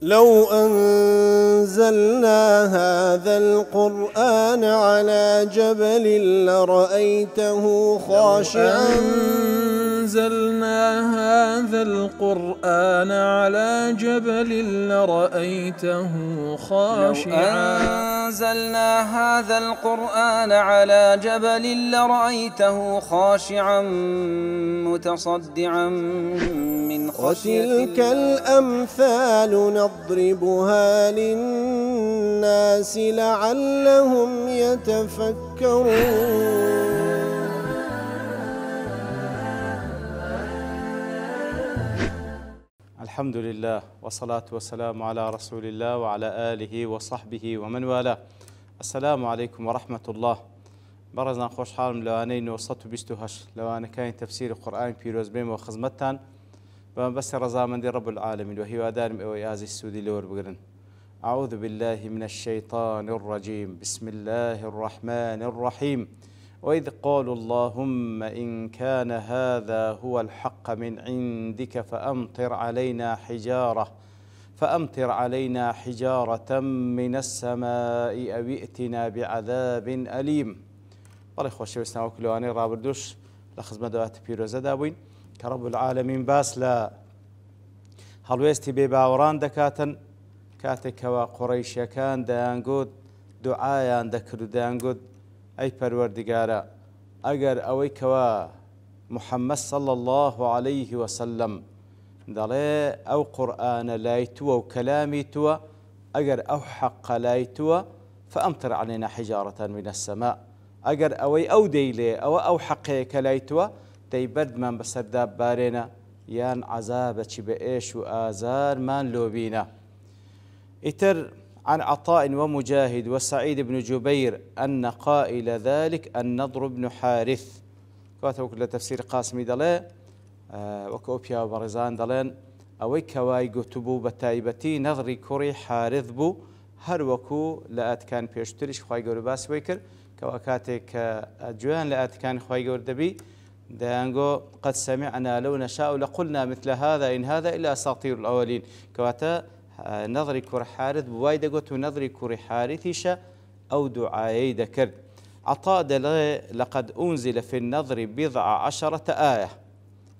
لو أنزلنا هذا القرآن على جبل لرأيته خاشعا أنزلنا هذا القرآن على جبل لرأيته خاشعا لو أنزلنا هذا القرآن على جبل لرأيته خاشعا متصدعا من خشية الله. وتلك الأمثال نضربها للناس لعلهم يتفكرون. الحمد لله والصلاة والسلام على رسول الله وعلى آله وصحبه ومن والاه. السلام عليكم ورحمة الله. برزنا خوش حالم لواني نوصت بيستوهش لوان كان تفسير القرآن بيروز بيم وخزمتان بس رضا من دي رب العالمين وهي وادارم اويازي السودي لور بقرن. أعوذ بالله من الشيطان الرجيم. بسم الله الرحمن الرحيم. وإذ قالوا اللهم إن كان هذا هو الحق من عندك فأمطر علينا حجارة من السماء أو ائتنا بعذاب أليم. والله خوشي وسنا وكلواني رابردوش لخزمة دوات بيروزة دابوين كرب العالمين باس لا هلويستي بباوران دكاتن كاتك وقريش كان دانقود دعايان دكرو دانقود أي پروردگارا اگر اوی کوا محمد صلى الله عليه وسلم دلي او قرآن لايتوا وكلامي توا اگر او حق لايتوا فأمطر علينا حجارة من السماء اگر اوی او ديلي او حقيك لايتوا دي برد من بسرداب بارينا يان عذابك بإيش وآزار من لوبينا. اتر عن عطاء ومجاهد وسعيد بن جبير أن قائل ذلك النضر بن حارث كاتب كل تفسير قاسمي دلي وكوبيا وبرزان دلين أوي كواي قتبو بتايبتي نظري كوري حارث بو هر وكو لأت كان بيشتريش خواي قول باس ويكر كواكاتك جوان لأت كان خواي قول دبي دانغو قد سمعنا لو نشاء لقلنا مثل هذا إن هذا إلا أساطير الأولين كواتا نظري كور حارث بوايد قلت نظري كور حارثيشة أو دعايي ذكر عطاء لقد أنزل في النظر 19 آية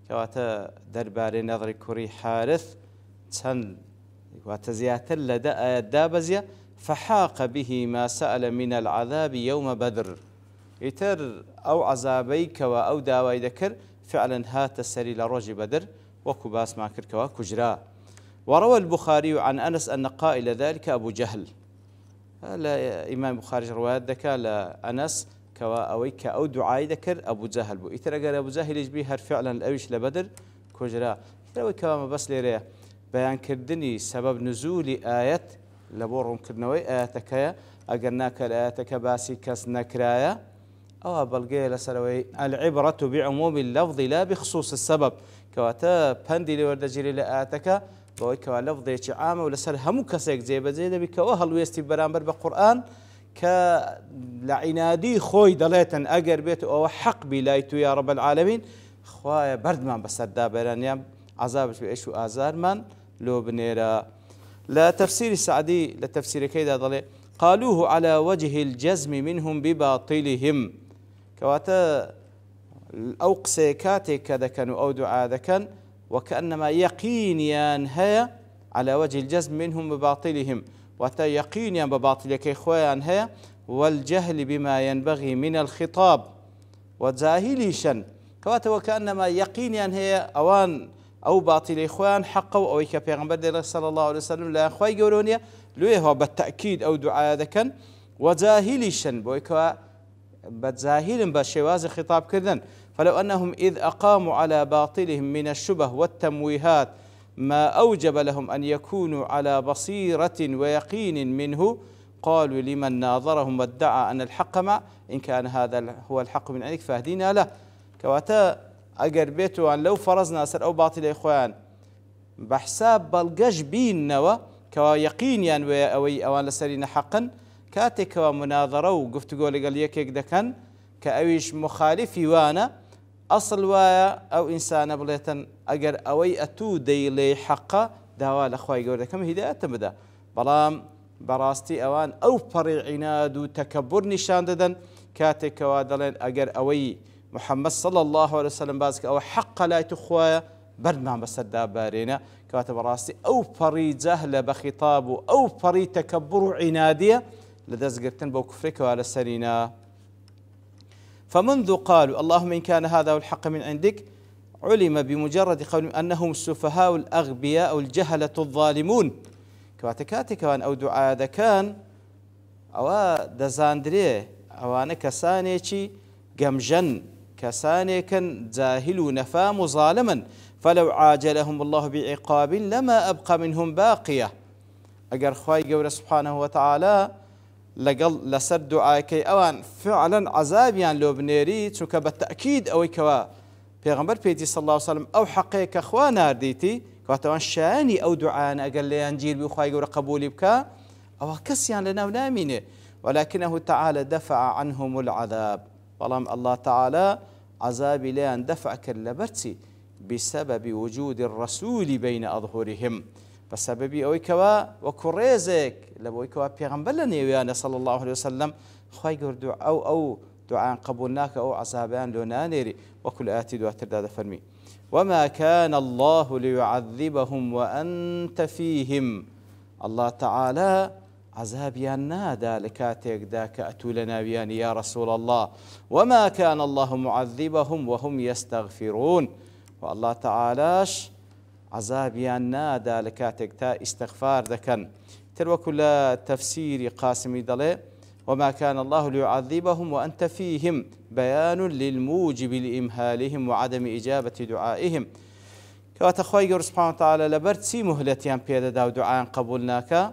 كواتا درباري نظري كوري حارث تسن وتزيات لدى آيات دابزية فحاق به ما سأل من العذاب يوم بدر يتر أو عذابيك أو داواي ذكر فعلا هات السري لرج بدر وكباس ما كركوا كجرا. وروى البخاري عن أنس أن قائل ذلك أبو جهل. لا إمام البخاري روايات ذكر لأنس كوا أويك أو دعاء ذكر أبو جهل بو إترى قال أبو جهل يجبيه فعلا الأويش لبدر كجرا إترى كوا ما بس ليريه بيان كردني سبب نزول آية لبورهم كرنوي آياتك أجرناك الآياتك باسي كس نكرايا أو بلقي لسلوي العبرة بعموم اللفظ لا بخصوص السبب كواتا بندي لوردجري لآياتك بويكوا لفظي عامة ولسر همو كسيك زيبا زيدا بكوا هلويستي برامبر بقرآن كالعنادي خوي دليتا أقر بيتو أو حق بلايتو يا رب العالمين خوايا بردمان بسر دابران يام عذابش بإيشو آزار من لو بنيرا. لا تفسير السعدي لتفسير كيدا ضلي قالوه على وجه الجزم منهم بباطلهم كواتا الأوقسيكاتي كذا كانوا أو دعاء ذا كان وكأنما يقينيان هيا على وجه الجزم منهم بباطلهم وتا يقينيان بباطلك إخوان هيا والجهل بما ينبغي من الخطاب وزاهليشا كواتا وكأنما يقينيان هيا أوان أو باطل إخوان حقوا أو كبيغمبر صلى الله عليه وسلم لا أخوي قولونيا لويه بالتأكيد أو دعاء ذكا وزاهليشا بويكوا بتزاهل بشواز خطاب كذن. فلو أنهم إذ أقاموا على باطلهم من الشبه والتمويهات ما أوجب لهم أن يكونوا على بصيرة ويقين منه قالوا لمن ناظرهم وادعى أن الحق مع إن كان هذا هو الحق من عندك فاهدينا له كواتا أجر بيتو أن لو فرزنا سر أو باطل إخوان بحساب بلقش بين نوا كوا يقين يعني أوان لسرين حقا كاتك ومناظرة وقفت قولي قال يكيك دكان كأويش مخالفي وانا أصل وايا أو إنسان بليتن أجر أوي أتو ديلي حقا داوا لە خوای گەورەکەم هیدایەتم بدە. بەڵام بەڕاستی ئەوان ئەو پەڕی عناد و تەکەببر نیشان دەدەن کاتێکەوە دەڵێن ئەگەر ئەوەی محەممەد صلی الله عليه وسلم باز کە ئەوە حەق لای تو خوایە بەرمان بەسەردا بارێنە کەواتە بەڕاستی ئەو پەڕی جەهلە بە خیتاب و ئەو پەڕی تەکەببر و عنادیە لە دەستگرتن بەو کوفرێکەوە لەسەرینا. فمنذ قالوا اللهم إن كان هذا هو الحق من عندك علم بمجرد قولهم أنهم السفهاء الأغبياء الجهلة الظالمون. كواتكاتك وان أو دعاء كان أو دزاندري أو أنا كسانيكي جمجن كسانيكا جاهل نفام ظالما فلو عاجلهم الله بعقاب لما أبقى منهم باقية. أجر خواي جور سبحانه وتعالى لقل لسر دعاكي أوان فعلا عذابيان لو بنيري چونك بالتأكيد أوي كوا پیغمبر پیتی صلى الله عليه وسلم أو حقيقة خوا نارديتي كواتوان شاني أو دعانا أقل ليان جيل بخواي جور قبولي بكا أو كسيان لنا ونامينه ولكنه تعالى دفع عنهم العذاب. والله الله تعالى عذاب ليان دفع كاللبرتي بسبب وجود الرسول بين أظهرهم بسبب أوي كوا وكريزك لبوي كوا پیغمبر لنيويانا صلى الله عليه وسلم خواي جور دعاء أو دعاء قبولناك أو عذابان لنانيري وكل آتي دعاء ترداد فرمي وما كان الله ليعذبهم وأنت فيهم. الله تعالى عذابيان نادا لكاتيك داك أتو لنا يا رسول الله وما كان الله معذبهم وهم يستغفرون. والله تعالىش عذابيان نادا لكاتيك تا استغفار دكن تروى كل تفسير قاسمي دلي وما كان الله ليعذبهم وأنت فيهم بيان للموجب لإمهالهم وعدم إجابة دعائهم. كواتخوي سبحانه وتعالى لبرتسي مهلتيان بيدا داو دعاء قبولناك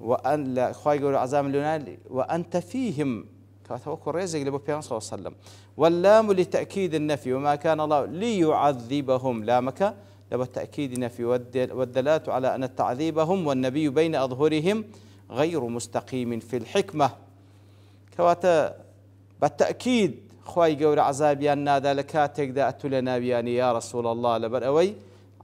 وأن لا خوي عذاب اللونان وأنت فيهم كواتوكو رزق لبو بيان صلى الله عليه وسلم. واللام لتأكيد النفي وما كان الله ليعذبهم لامك لبو تأكيد نفي والدلالة على أن تعذيبهم والنبي بين أظهرهم غير مستقيم في الحكمة. كواتا بالتأكيد خواي قول عذابيان نادا لكاتك دا أتولنا بياني يا رسول الله لبر أوي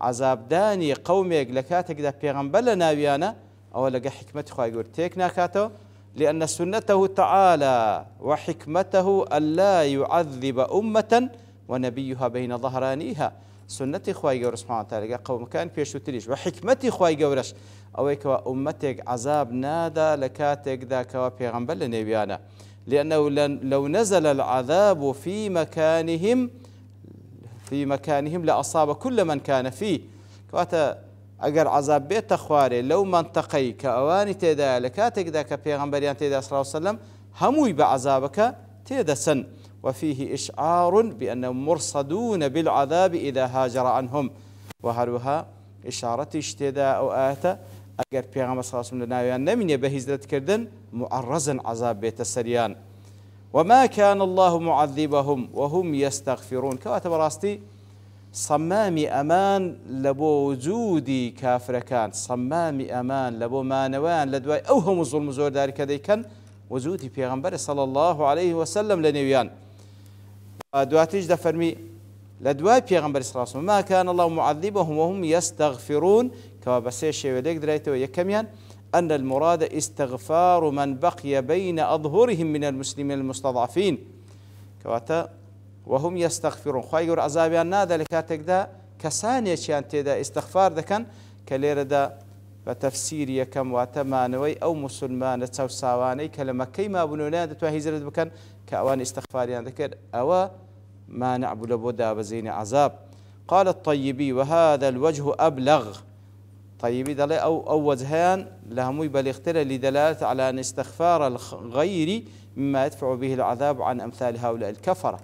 عذاب داني قوميك لكاتك دا بيغنبر لنا بيانا أو لقى حكمة خواي قول تيكنا كاتو لأن سنته تعالى وحكمته ألا يعذب أمة ونبيها بين ظهرانيها. سنتي خواي قول سبحانه وتعالى قوم كان فيشو تريش وحكمتي خواي قولش أويك وأمتك عذاب نادا لكاتك ذاك وبيغنبر لنبيانا لأنه لو نزل العذاب في مكانهم لأصاب كل من كان فيه. كواتا أجر عذاب بيت أخواري لو منطقي كأواني تيدا لكاتك ذاك بيغنبريان تيدا صلى الله عليه وسلم هموي بعذابك تيدا سن وفيه إشعار بأنهم مرصدون بالعذاب إذا هاجر عنهم وهروها إشارة اشتدا أو آتا أجر بيغنبر صلى الله عليه وسلم لناويان نمين يبهزدت كردن معرزا عذاب بيت السريان. وما كان الله معذبهم وهم يستغفرون. كواتب راستي صمامي أمان لبو وجودي كافر كان صمامي أمان لبو مانوان لدواي أوهم الظلم زور داري كذي كان وجودي بيغنبر صلى الله عليه وسلم لنويان دواتيج دفرمي لدواي بيغنبر صلى الله عليه وسلم ما كان الله معذبهم وهم يستغفرون. كوابسي شيء وليك دريته يكميان أن المراد استغفار من بقي بين أظهرهم من المسلمين المستضعفين. كواتا وهم يستغفرون خواهي يقول عذابيان نادا لكاتك دا كسانية شان تيدا استغفار دا كان كلير دا بتفسير يكم واتمانوي أو مسلمان تساو ساواني كلمة كيما بنونا دتواهي زرد بكان كأوان استغفاريان ذكر أو ما نعبد بودا بزين عذاب. قال الطيبي وهذا الوجه أبلغ. طيبي دلي أو وجهان لهم بلغتر لدلالة على أن استغفار الغير مما يدفع به العذاب عن أمثال هؤلاء الكفرة.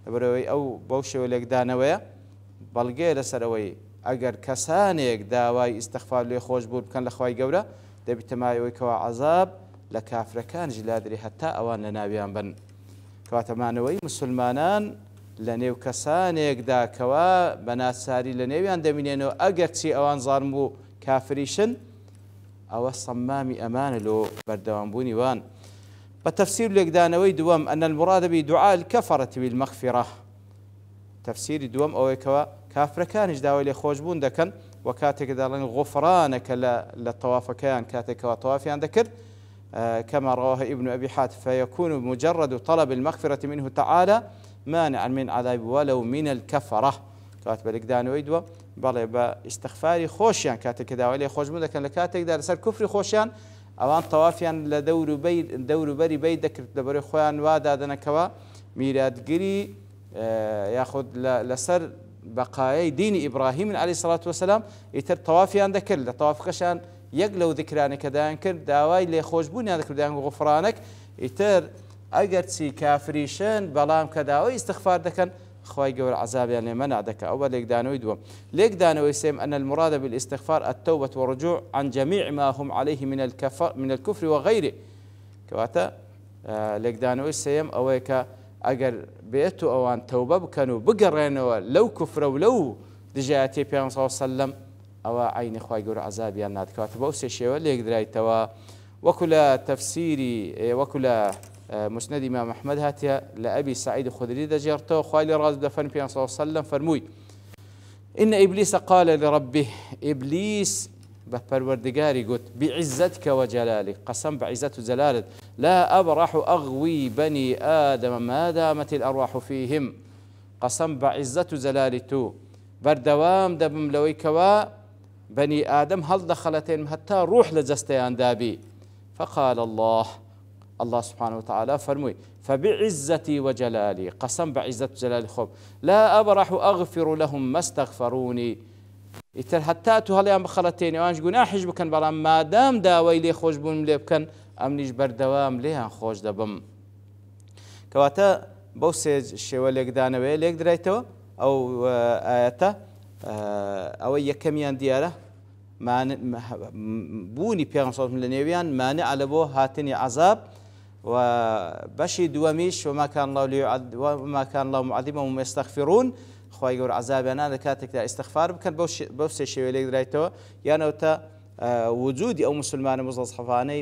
بروي أو بوشي وليك دانوية بلغير سروي أجر كسانيك داواي استغفار لي خوش بود كان لخواي قورة دبي تماي ويكوا عذاب لكافر كان جلادري حتى أوان لنابيان بن كواتمانوي مسلمانان لنيو كسانيك دا كوا بنات ساري لنيويان دمينينو أجر تي أوان ظالمو كافريشن أو صمامي أمان له بردوان بوني وان. بتفسير لك دانوي دوام أن المراد بدعاء الكفرة بالمغفرة. تفسير دوام أو كوا كافر كان جداوي لي خوش بون دكن وكاتك دالن غفرانك للطوافكان كاتك وطوافيان ذكر كما رواه ابن أبي حاتم فيكون مجرد طلب المغفرة منه تعالى مانعا من عذاب ولو من الكفرة كاتب لقدان ويدوى بەڵێ بە ئیستیغفاری خۆشیان کاتێک داوای لێ خۆشبوون دەکەن لە کاتێکدا لەسەر کوفری خۆشیان ئەوان تەوافیان لە دەوروبەری بیت دەکرد لەبەرەوەی خۆیان وا دادەنەکەوە میراتگیری یاخود لەسەر بەقایەی دینی ئیبراهیم عەلەیهی سەڵات وەسەلام ئیتر تەوافیان دەکرد لە تەوافەکەشیان یەک لەو ذکرانێک کە دایان کرد داوای لێخۆشبوونیان دەکرد دایان غوفرانێک ئیتر ئەگەر چی کافریشن بەڵام کە داوای ئیستیغفار دەکەن خواهي جور عذاب يعني منع ذكاء أول ليك دانوي دوم ليك دانوي سيم أن المراد بالاستغفار التوبة والرجوع عن جميع ما هم عليه من الكفر وغيره كواتا ليك دانوي سيم أويك أجر بيتو أوان توبة بكانوا بقرينوا لو كفر ولو دجاتي بيان صلى الله عليه وسلم أو عين خواهي جور عذاب يعني كواتا بوسي شيء ليك دراي توا وكل تفسيري وكل مسند إمام أحمد هاتيا لأبي سعيد الخدري دجرته خالي راز دفن بيان صلى الله عليه وسلم فرموي إن إبليس قال لربه إبليس بپروردگاري قلت بعزتك وجلالك قسم بعزة جلالك لا أبرح أغوي بني آدم ما دامت الأرواح فيهم قسم بعزة جلالته بردوام دبم لويكوا بني آدم هل دخلتين حتى روح لجستيان دابي فقال الله سبحانه وتعالى فرموي فبعزتي وجلالي قسم بعزة جلالي خب لا أبرح أغفر لهم ما استغفروني إتر حتى هاليام بخلتين وانش قلنا حج بكن برام ما دام داوي لي خوش بون لي بكن أمنيش بردوام ليها خوش دبم كواتا بوسيج شوال يقدانوي ليك دريتو أو آياته أو يكميان دياره بوني بيغم صوت من النبيان مانع على بو هاتني عذاب وبشي دواميش وما كان الله معذبهم يستغفرون خواهي يقول عذاب أنا ذكاتك استغفار بكن بوسي شيء ليك درايتو يعني وتا وجودي أو مسلمان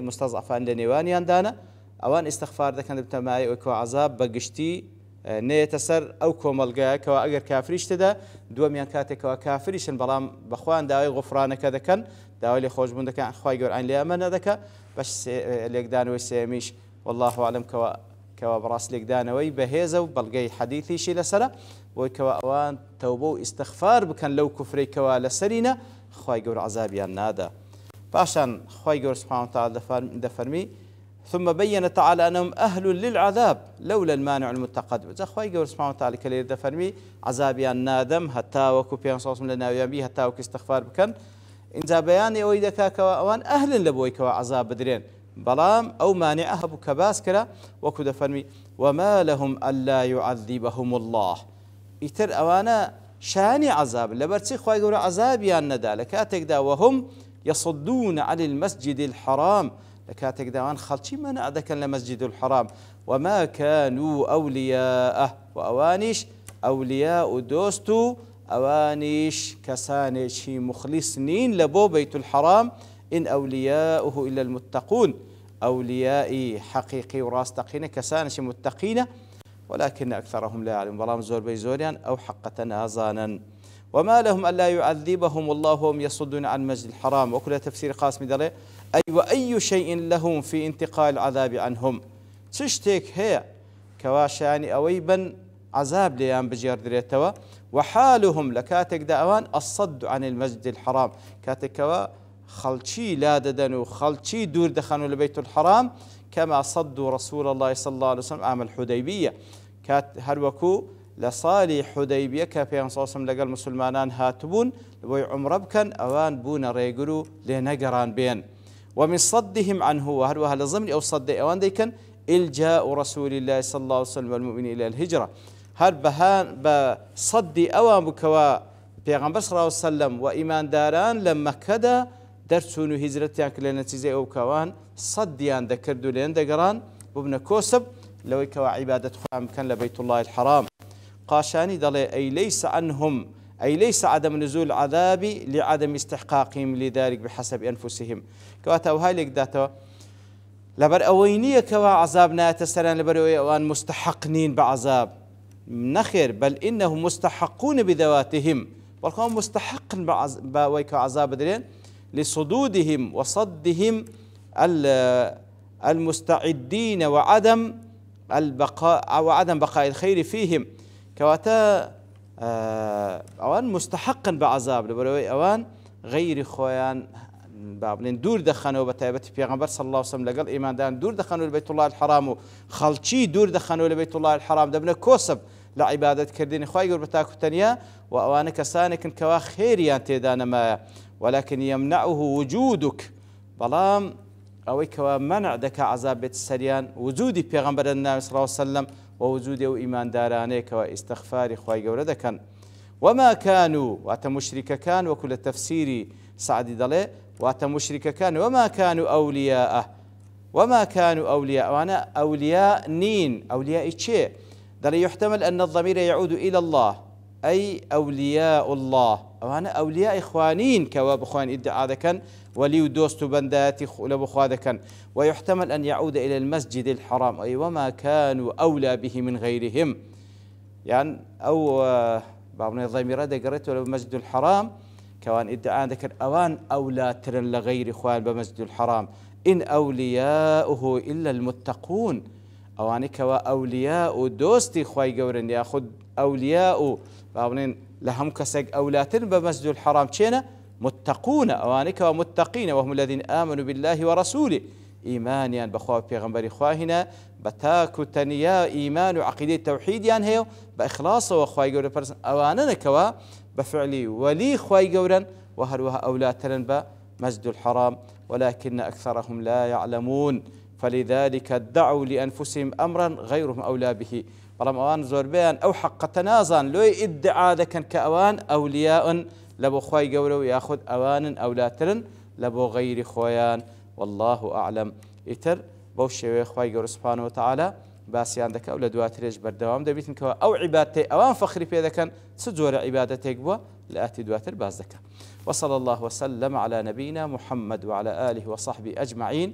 مستضعفان لنيوانيان دانا أوان استغفار ذكن بتماي وكو عذاب بقشتي نيتسر أو كوملقا كوا أجر كافريش تدا دواميان كاتك وكافريش بلام بخوان داوي غفرانك ذكن داوي لي خوش بون ذكن خواهي يقول عين لي أمن ذكا بس ليك دانوي سيميش والله أعلم كوا براس ليك دانوي بهيزة وبلقي حديثي شي لسرة وكوا أوان توبو استغفار بكن لو كفري كوا لسرينا خواهي يقول عذابي النادا باشان خواهي يقول سبحانه وتعالى دفرمي ثم بين تعالى أنهم أهل للعذاب لولا المانع المتقدم إذا خواهي يقول سبحانه وتعالى كلير دفرمي عذابي النادم حتى وكو بيان صوص من لنا ويان بيه حتى وكو استغفار بكن إنزا بياني ويدكا كوا أوان أهل لبوي كوا عذاب بدرين بلام أو مانعها بكباس كلا وكو دفرمي وما لهم ألا يعذبهم الله إتر أوانا شاني عذاب لبرتي خواهي يقول عذابي الندا لكاتك دا وهم يصدون عن المسجد الحرام لكاتك داوان خلشي منع ذكا لمسجد الحرام وما كانوا أولياءه وأوانيش أولياء دوستو أوانيش كسانيش مخلصين لبو بيت الحرام إن أولياؤه إلا المتقون أوليائي حقيقي وراستقين كسانش متقين ولكن أكثرهم لا يعلم برام زور بيزوريان أو حقة آزانا وما لهم ألا يعذبهم الله وهم يصدون عن مسجد الحرام وكل تفسير قاسم دلي أي وأي شيء لهم في انتقال العذاب عنهم تشتك هي كواشاني أويبا عذاب ليان بجير دريتوا وحالهم لكاتك دعوان الصد عن المسجد الحرام كاتك كوا خلشي لا ددنوا خلشي دور دخلوا لبيت الحرام كما صدوا رسول الله صلى الله عليه وسلم عام الحديبية كات هروكو لصالي حديبية كابيان صلى الله عليه وسلم لقى المسلمان هاتبون لبوي عمر بكن أوان بون ريقلوا لنقران بين ومن صدهم عنه وهروها لضمن أو صد أوان ديكن إلجاء رسول الله صلى الله عليه وسلم والمؤمنين إلى الهجرة هر بهان بصد أوان بكوا بيغمبر صلى الله عليه وسلم وإيمان داران لما كدا درسون هجرتيان كلنا تيزي أو كوان صديان ذكردوا لين دقران وابن كوسب لو كوا عبادة خام كان لبيت الله الحرام قاشاني دلي أي ليس عدم نزول عذاب لعدم استحقاقهم لذلك بحسب أنفسهم كواتا وهاي لك داتا لبر أوينية كوا عذابنا تسران لبر أوان مستحقنين بعذاب نخير بل إنهم مستحقون بذواتهم بەڵکو مستحق بەوەی کە عەزاب بدرێن لصدودهم وصدهم المستعدين وعدم بقاء الخير فيهم كواتا ئەوان مستحقن بعذاب لەبەرەوەی ئەوان غەیری خۆیان بابنين دوور دەخەنەوە بە تایبەتی پێغەمبەر صلی الله عليه وسلم لەگەڵ ئیمانداران دوور دەخەنەوە لە بەیت الله الحرام و خەڵکی دوور دەخەنەوە لە بەیت الله الحرام دەبنە کۆسب لە عیبادەتکردنی خوای گەورە بە تاکوتەنیا و ئەوانە کەسانێکن کەوا خێریان تێدا نەمایە ولكن يمنعه وجودك بەڵام ئەوەی کەوا منع دەکا عەزاب بێت سەریان وجودی پێغەمبەر ناوی صلی الله عليه وسلم ووجود ئیماندارانەیە کەوا ئیستیغفاری خوای گەورە دەکەن وما كانوا واتە مشریکەکان وەکو لە تەفسیری سعدی دەڵێ واتە مشریکەکان وما كانوا أولياء وأنا أولياء نين أولياء شيء دل يحتمل أن الضمير يعود إلى الله أي أولياء الله وأنا أولياء إخوانين كواب إخوان ادعاء ذكا ولي ودوست بنداتي لبو خواذكا ويحتمل أن يعود إلى المسجد الحرام أي وما كانوا أولى به من غيرهم يعني أو بعض الضمير هذا قريته للمسجد الحرام كوان ادعاء ذكر أوان أولى ترن لغير إخوان بمسجد الحرام إن أولياؤه إلا المتقون أواني كوا أولياء دوستي خواي قورن ياخذ أولياء بعض لهم كسق أولاتن بمسجد الحرام تشينا متقون أواني كوا متقين وهم الذين آمنوا بالله ورسوله إيمانيا بخوا بيغمبر خواهنا بتاكو تنيا إيمان وعقيدة توحيد يعني هيو بإخلاص وخواي قورن أواننا كوا بفعلي ولي خواي قورن وهروها أولاتن بمسجد الحرام ولكن أكثرهم لا يعلمون فلذلك ادعوا لأنفسهم أمرا غيرهم أولى به بەڵام ئەوان زۆربیان ئەو حەقە نازان لۆی ئیدعا دەکەن کە ئەوان ئەولیاءن لە بۆ خوای گەورە و یاخود ئەوانن ئەولاترن لە بۆ غەیری خۆیان والله أعلم ئیتر بەو شێوەیە خوای گەورە سوبحانه وتعالى باسییان دەکە و لە دواترێژ بەردەوام دەبیتن کەەوە ئەو عیبادەتەی ئەوان فەخری پێ دەکەن چ جۆرە عیبادەتێک بووە لە ئاتی دواتر باز دەکە وصلى الله وسلم على نبينا محمد وعلى آله وصحبه أجمعين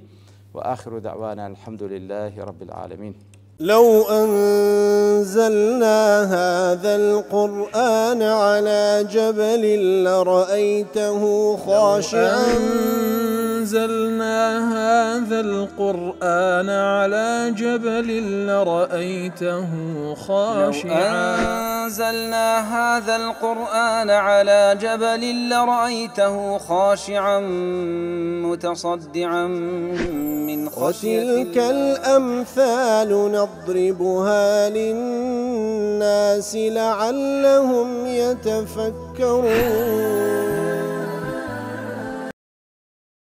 وآخر دعوانا الحمد لله رب العالمين لو أنزلنا هذا القرآن على جبل لرأيته خاشعا أنزلنا هذا القرآن على جبل لرأيته خاشعا أنزلنا هذا القرآن على جبل لرأيته خاشعا متصدعا من خشية وتلك الأمثال نضربها للناس لعلهم يتفكرون